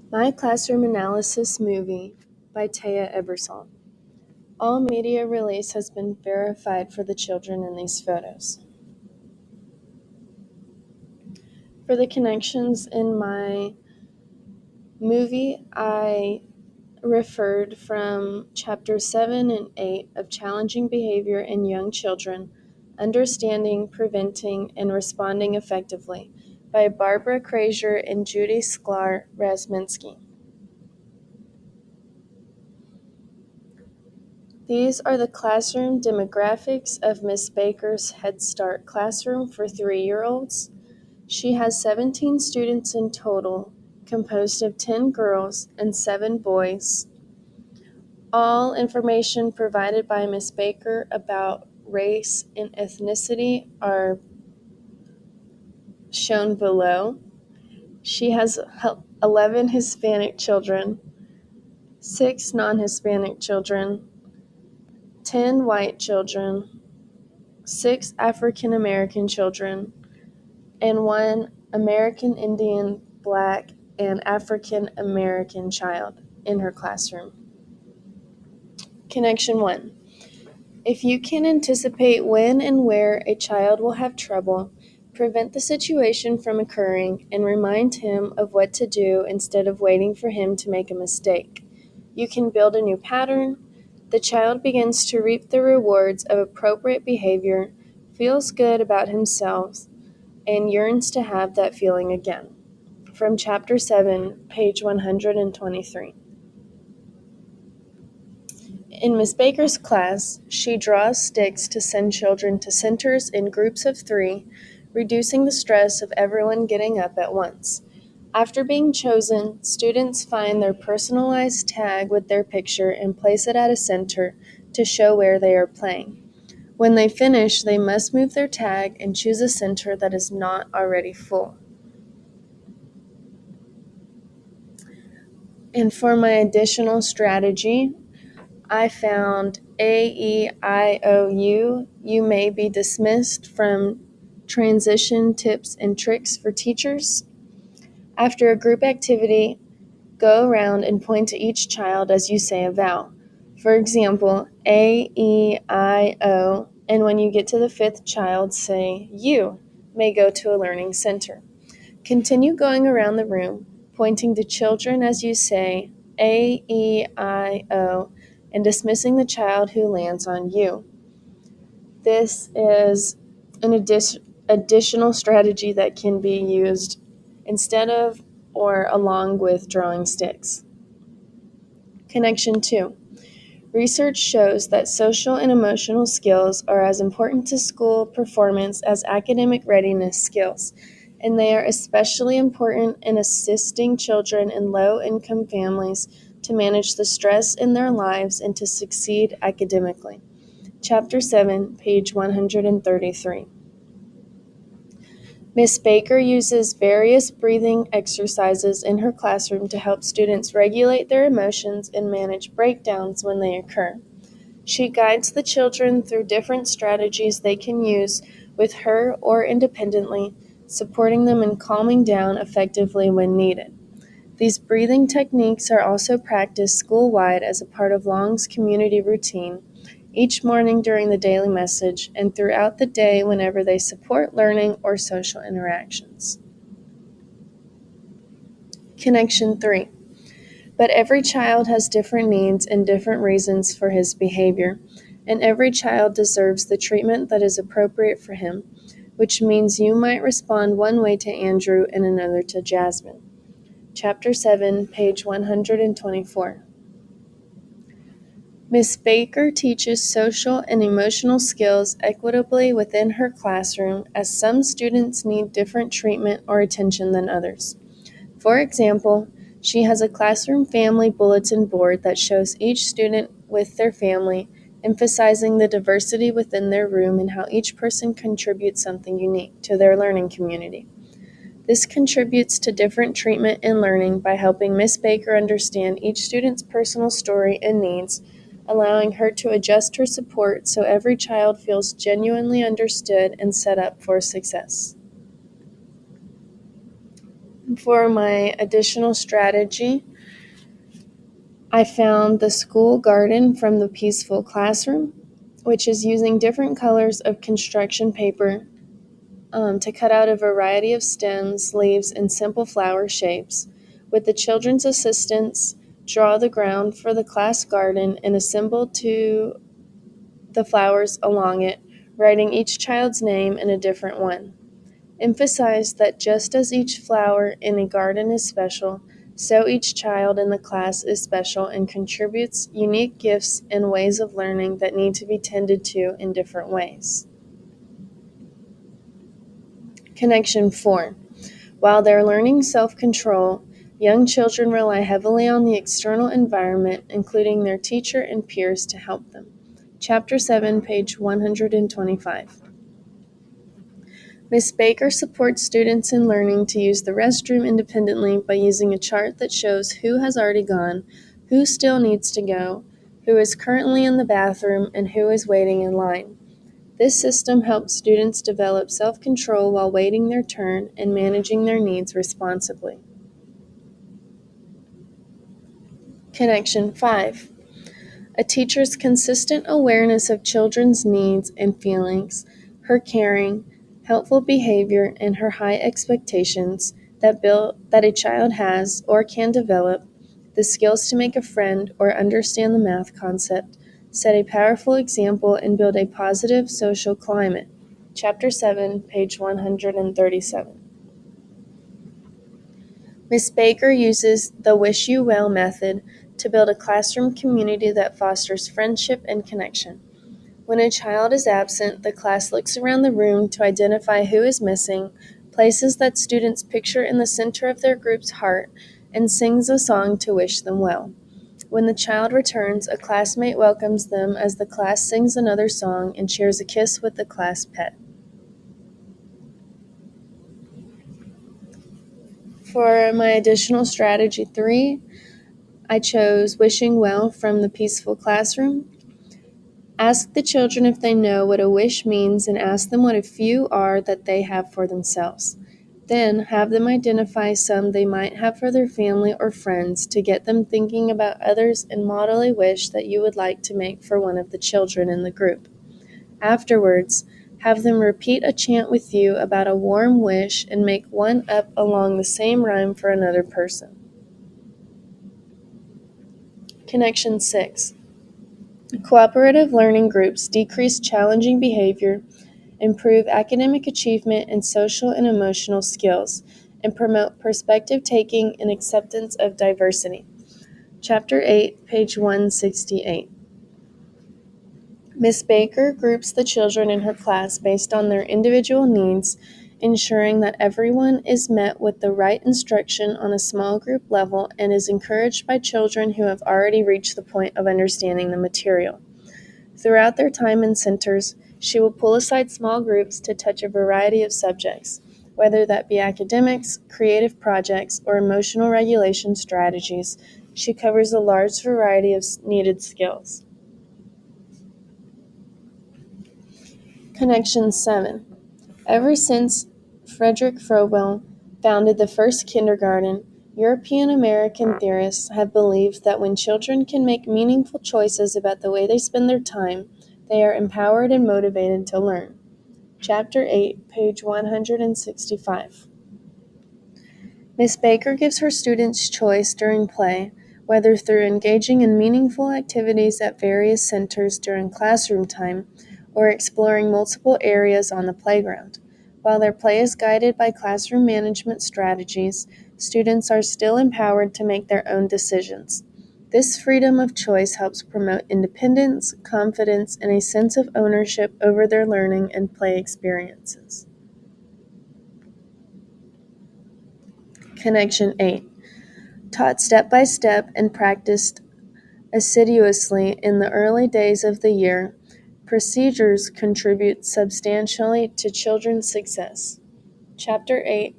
My Classroom Analysis Movie by Taya Ebersol. All media release has been verified for the children in these photos. For the connections in my movie, I referred from Chapter 7 and 8 of Challenging Behavior in Young Children, Understanding, Preventing, and Responding Effectively by Barbara Krazier and Judy Sklar-Razminsky. These are the classroom demographics of Miss Baker's Head Start classroom for 3-year-olds. She has 17 students in total, composed of 10 girls and 7 boys. All information provided by Miss Baker about race and ethnicity are shown below. She has 11 Hispanic children, 6 non-Hispanic children, 10 white children, 6 African American children, and 1 American Indian, Black, and African American child in her classroom. Connection 1. If you can anticipate when and where a child will have trouble, prevent the situation from occurring and remind him of what to do instead of waiting for him to make a mistake. You can build a new pattern. The child begins to reap the rewards of appropriate behavior, feels good about himself, and yearns to have that feeling again. From Chapter 7, page 123. In Miss Baker's class, she draws sticks to send children to centers in groups of 3, reducing the stress of everyone getting up at once. After being chosen, students find their personalized tag with their picture and place it at a center to show where they are playing. When they finish, they must move their tag and choose a center that is not already full. And for my additional strategy, I found AEIOU, you may be dismissed from transition tips and tricks for teachers. After a group activity, go around and point to each child as you say a vowel. For example, AEIO, and when you get to the 5th child, say you may go to a learning center. Continue going around the room, pointing to children as you say AEIO, and dismissing the child who lands on you. This is an additional strategy that can be used instead of or along with drawing sticks. Connection 2. Research shows that social and emotional skills are as important to school performance as academic readiness skills, and they are especially important in assisting children in low-income families to manage the stress in their lives and to succeed academically. Chapter 7, page 133. Miss Baker uses various breathing exercises in her classroom to help students regulate their emotions and manage breakdowns when they occur. She guides the children through different strategies they can use with her or independently, supporting them in calming down effectively when needed. These breathing techniques are also practiced school-wide as a part of Long's community routine, each morning during the daily message and throughout the day whenever they support learning or social interactions. Connection 3. But every child has different needs and different reasons for his behavior, and every child deserves the treatment that is appropriate for him, which means you might respond one way to Andrew and another to Jasmine. Chapter 7, page 124. Miss Baker teaches social and emotional skills equitably within her classroom as some students need different treatment or attention than others. For example, she has a classroom family bulletin board that shows each student with their family, emphasizing the diversity within their room and how each person contributes something unique to their learning community. This contributes to different treatment and learning by helping Miss Baker understand each student's personal story and needs, allowing her to adjust her support so every child feels genuinely understood and set up for success. For my additional strategy, I found the school garden from the Peaceful Classroom, which is using different colors of construction paper to cut out a variety of stems, leaves, and simple flower shapes. With the children's assistance, draw the ground for the class garden and assemble to the flowers along it, writing each child's name in a different one. Emphasize that just as each flower in a garden is special, so each child in the class is special and contributes unique gifts and ways of learning that need to be tended to in different ways. Connection 4. While they're learning self-control, young children rely heavily on the external environment, including their teacher and peers, to help them. Chapter 7, page 125. Ms. Baker supports students in learning to use the restroom independently by using a chart that shows who has already gone, who still needs to go, who is currently in the bathroom, and who is waiting in line. This system helps students develop self-control while waiting their turn and managing their needs responsibly. Connection 5. A teacher's consistent awareness of children's needs and feelings, her caring, helpful behavior, and her high expectations that a child has or can develop, the skills to make a friend or understand the math concept, set a powerful example and build a positive social climate. Chapter 7, page 137. Ms. Baker uses the Wish You Well method to build a classroom community that fosters friendship and connection. When a child is absent, the class looks around the room to identify who is missing, places that students picture in the center of their group's heart, and sings a song to wish them well. When the child returns, a classmate welcomes them as the class sings another song and shares a kiss with the class pet. For my additional strategy 3, I chose Wishing Well from the Peaceful Classroom. Ask the children if they know what a wish means and ask them what a few are that they have for themselves. Then have them identify some they might have for their family or friends to get them thinking about others and model a wish that you would like to make for one of the children in the group. Afterwards, have them repeat a chant with you about a warm wish and make one up along the same rhyme for another person. Connection 6. Cooperative learning groups decrease challenging behavior, improve academic achievement and social and emotional skills, and promote perspective taking and acceptance of diversity. Chapter 8, page 168. Ms. Baker groups the children in her class based on their individual needs, ensuring that everyone is met with the right instruction on a small group level and is encouraged by children who have already reached the point of understanding the material. Throughout their time in centers, she will pull aside small groups to touch a variety of subjects, whether that be academics, creative projects, or emotional regulation strategies. She covers a large variety of needed skills. Connection 7. Ever since Frederick Froebel founded the first kindergarten, European American theorists have believed that when children can make meaningful choices about the way they spend their time, they are empowered and motivated to learn. Chapter 8, page 165. Ms. Baker gives her students choice during play, whether through engaging in meaningful activities at various centers during classroom time or exploring multiple areas on the playground. While their play is guided by classroom management strategies, students are still empowered to make their own decisions. This freedom of choice helps promote independence, confidence, and a sense of ownership over their learning and play experiences. Connection 8. Taught step by step and practiced assiduously in the early days of the year, procedures contribute substantially to children's success. Chapter 8,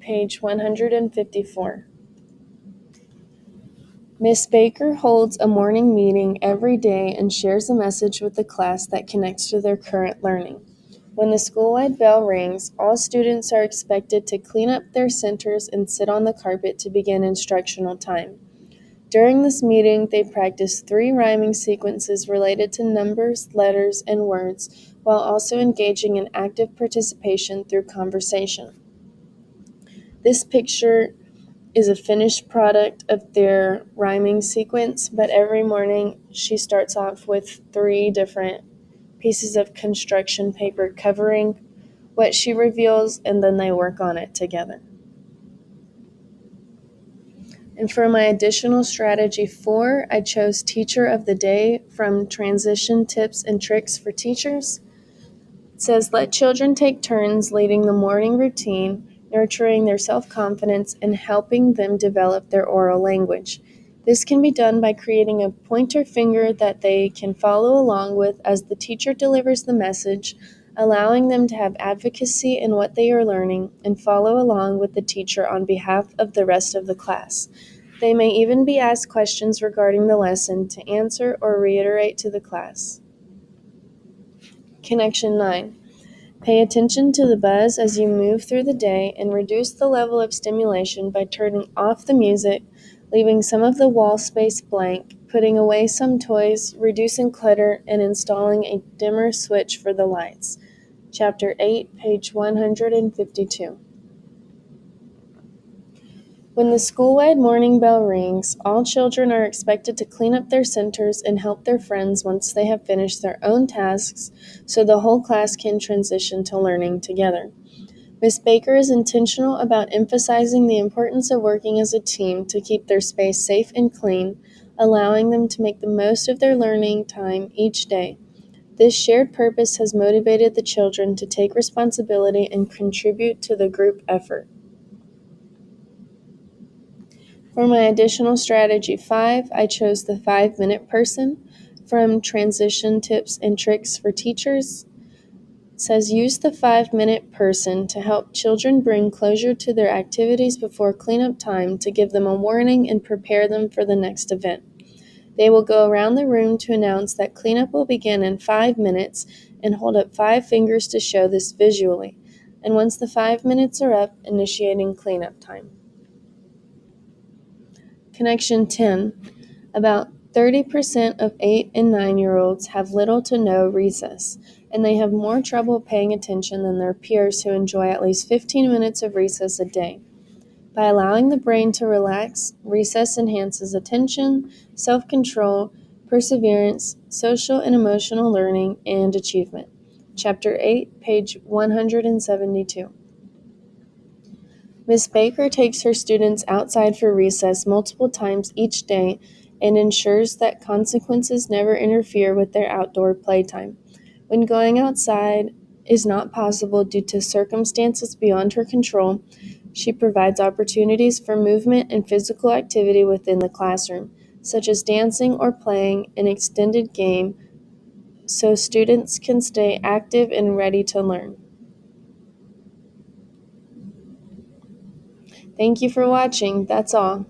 page 154. Ms. Baker holds a morning meeting every day and shares a message with the class that connects to their current learning. When the school-wide bell rings, all students are expected to clean up their centers and sit on the carpet to begin instructional time. During this meeting, they practice 3 rhyming sequences related to numbers, letters, and words, while also engaging in active participation through conversation. This picture is a finished product of their rhyming sequence, but every morning she starts off with 3 different pieces of construction paper covering what she reveals, and then they work on it together. And for my additional strategy 4, I chose Teacher of the Day from Transition Tips and Tricks for Teachers. It says, let children take turns leading the morning routine, nurturing their self-confidence, and helping them develop their oral language. This can be done by creating a pointer finger that they can follow along with as the teacher delivers the message, allowing them to have advocacy in what they are learning and follow along with the teacher on behalf of the rest of the class. They may even be asked questions regarding the lesson to answer or reiterate to the class. Connection 9. Pay attention to the buzz as you move through the day and reduce the level of stimulation by turning off the music, leaving some of the wall space blank, putting away some toys, reducing clutter, and installing a dimmer switch for the lights. Chapter 8, page 152. When the school-wide morning bell rings, all children are expected to clean up their centers and help their friends once they have finished their own tasks so the whole class can transition to learning together. Ms. Baker is intentional about emphasizing the importance of working as a team to keep their space safe and clean, allowing them to make the most of their learning time each day. This shared purpose has motivated the children to take responsibility and contribute to the group effort. For my additional strategy 5, I chose the 5-minute person from Transition Tips and Tricks for Teachers. It says, use the 5-minute person to help children bring closure to their activities before cleanup time to give them a warning and prepare them for the next event. They will go around the room to announce that cleanup will begin in 5 minutes and hold up 5 fingers to show this visually. And once the 5 minutes are up, initiating cleanup time. Connection 10. About 30% of 8 and 9-year-olds have little to no recess, and they have more trouble paying attention than their peers who enjoy at least 15 minutes of recess a day. By allowing the brain to relax, recess enhances attention, self-control, perseverance, social and emotional learning, and achievement. Chapter 8, page 172. Ms. Baker takes her students outside for recess multiple times each day and ensures that consequences never interfere with their outdoor playtime. When going outside is not possible due to circumstances beyond her control, she provides opportunities for movement and physical activity within the classroom, such as dancing or playing an extended game, so students can stay active and ready to learn. Thank you for watching. That's all.